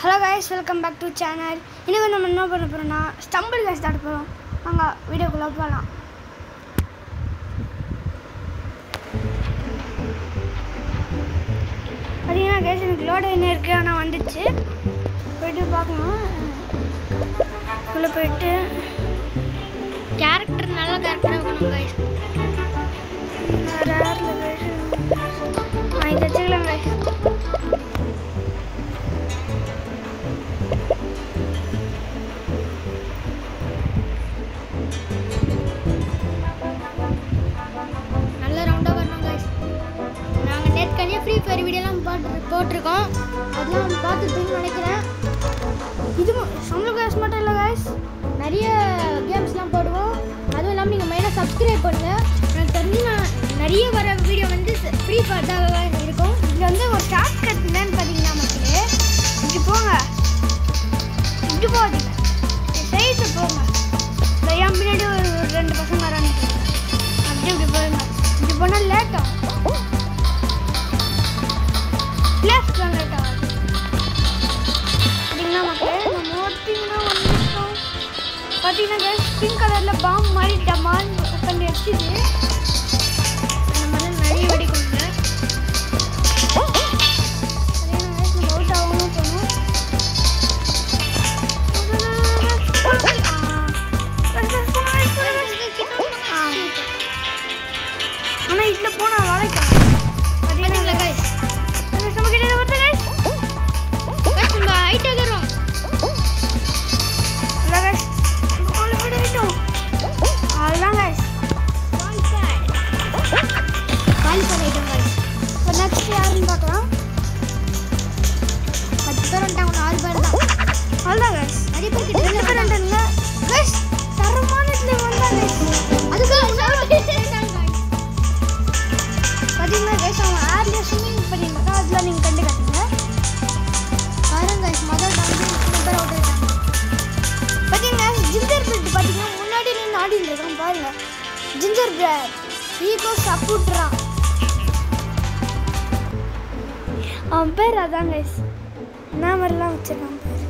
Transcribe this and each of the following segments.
Hello guys, welcome back to channel. இன்னைக்கு நம்ம என்ன பண்ண போறோம்னா ஸ்டம்பிள் கேஸ் ஸ்டார்ட் பண்ணோம். வாங்க வீடியோக்குள்ள போலாம். பாத்தீங்கன்னா गाइस எனக்கு லோட் என்ன இருக்கு ஆனா வந்துச்சு. போய்ட்டு பார்க்கலாம். உள்ள போய்ட்டு கேரக்டர் நல்ல கேரக்டரா இருக்கணும் गाइस. ரேர்ல गाइस. இத செக்லாம் गाइस. ஃப்ரீ ஃபயர் வீடியோலாம் போட்டுருக்கோம். அதெல்லாம் பார்த்துருப்பீங்கன்னு நினைக்கிறேன். இது ஸ்டம்பிள் கேஸ் மட்டும் இல்லை गाइस, நிறைய கேம்ஸ்லாம் போடுவோம். அதுவும் இல்லாமல் நீங்கள் மெயினாக சப்ஸ்கிரைப் பண்ணுங்கள். எனக்கு தெரிஞ்சு நான் நிறைய வர வீடியோ வந்து ஃப்ரீ ஃபயர் தான் இருக்கும். இங்கே வந்து ஒரு ஷார்ட் கட் என்னன்னு பார்த்தீங்கன்னா மக்களே, இப்படி போங்க, இப்படி போகாதீங்க, சைடு போங்க. இந்த என் பின்னாடி ஒரு ரெண்டு பசங்க வராங்க, அப்படி இப்படி போயிருங்க. இப்படி போனால் லேட் ஆகும், லெஃப்ட் தான் லேட் ஆகும். அப்படிங்களா மக்களே, நம்ம ஓட்டிங்கன்னா வந்துட்டோம். பார்த்தீங்கன்னா பிங்க் கலரில் பாம்பு மாதிரி டமான்னு உட்காந்து வச்சுது. அந்த மாதிரி நிறைய வெடிக்கொண்டு அவுட் ஆகணும் போகணும். ஆனால் இதில் போனால் வாழைக்காய் பார்த்தீங்களா गाइस? நம்ம கிட்ட வருது गाइस. गाइस நம்ம ஹைட் ஆகிறோம். இல்லை गाइस, கோல் போயிட்டோம். அதுதான் गाइस, கால் பண்ணிட்டோம் गाइस. இப்போ நெக்ஸ்ட் யாருன்னு பார்க்கலாம். 10 பேர் வந்துட்டாங்க, 4 பேர் தான். அதுதான் गाइस, நிறைய பேர் கிட்ட ரெண்டு பேர் ரெண்டுங்க गाइस. தரமான இடத்துல வந்தாங்க அதுக்குள்ள உணவு பார்த்தீங்கன்னா गाइस, அவங்க ஏர்லியாக ஸ்விம்மிங் பண்ணியிருந்தாங்க. அதெல்லாம் நீங்கள் கண்டுக்காதீங்க. பாருங்க गाइस, முதல் ரவுண்ட் 3 பேர் அவுட் ஆயிட்டாங்க. பார்த்தீங்கன்னா ஜிஞ்சர் பிரெட் பார்த்தீங்கன்னா முன்னாடி நின்று ஆடிட்டு இருக்கான் பாருங்க. ஜிஞ்சர் பிரெட் ஈகோ சப்போர்ட்றான். அவன் பேர் அதான் गाइस, என்ன மாதிரிலாம் வச்சிருக்கான் பேர்.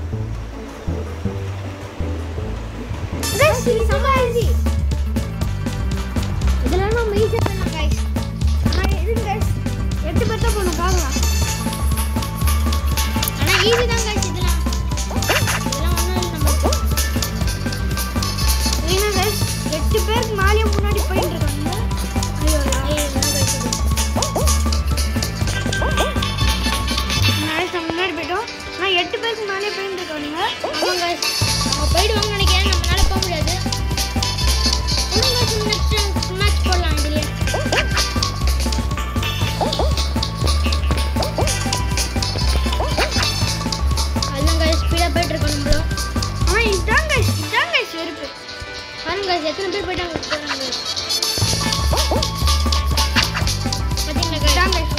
गाइस இது செம்ம ஈஸி. இதெல்லாம் நம்ம ஈஸியா பண்ணலாம் गाइस. ஆனால் எதுக்கு गाइस 8 பேர் தான் போகணும் பார்க்கலாம். ஆனா ஈஸி தான் गाइस இதெல்லாம். இதெல்லாம் ஒண்ணும் இல்ல நமக்கு. ஏன்னா गाइस 8 பேருக்கு மேலே முன்னாடி போயிட்டு இருக்காங்க. ஐயோ என்ன गाइस இது? நாளைக்கு நம்ம முன்னாடி போயிட்டோம். ஆனால் 8 பேருக்கு மேலே போயிட்டு இருக்கானுங்க. ஆமா गाइस. நம்ம போய்டுவாங்க நினைக்கிறேன், நம்மளால போக முடியாது. இன்னும் गाइस நெக்ஸ்ட் மேட்ச் போடலாம் இதுலயே. அதான் गाइस ஸ்பீடா போயிட்டு இருக்கோம் நம்ம. ஆனால் இதுதான் गाइस வெறுப்பு. பாருங்க गाइस எத்தனை பேர் போயிட்டாங்க பாருங்க. பாத்தீங்களா गाइस? இதுதான் गाइस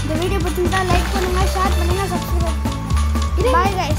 இந்த வீடியோ பிடிச்சிருந்தா லைக் பண்ணுங்க, ஷேர் பண்ணுங்க, சப்ஸ்கிரைப் பண்ணுங்க. பாய் गाइस.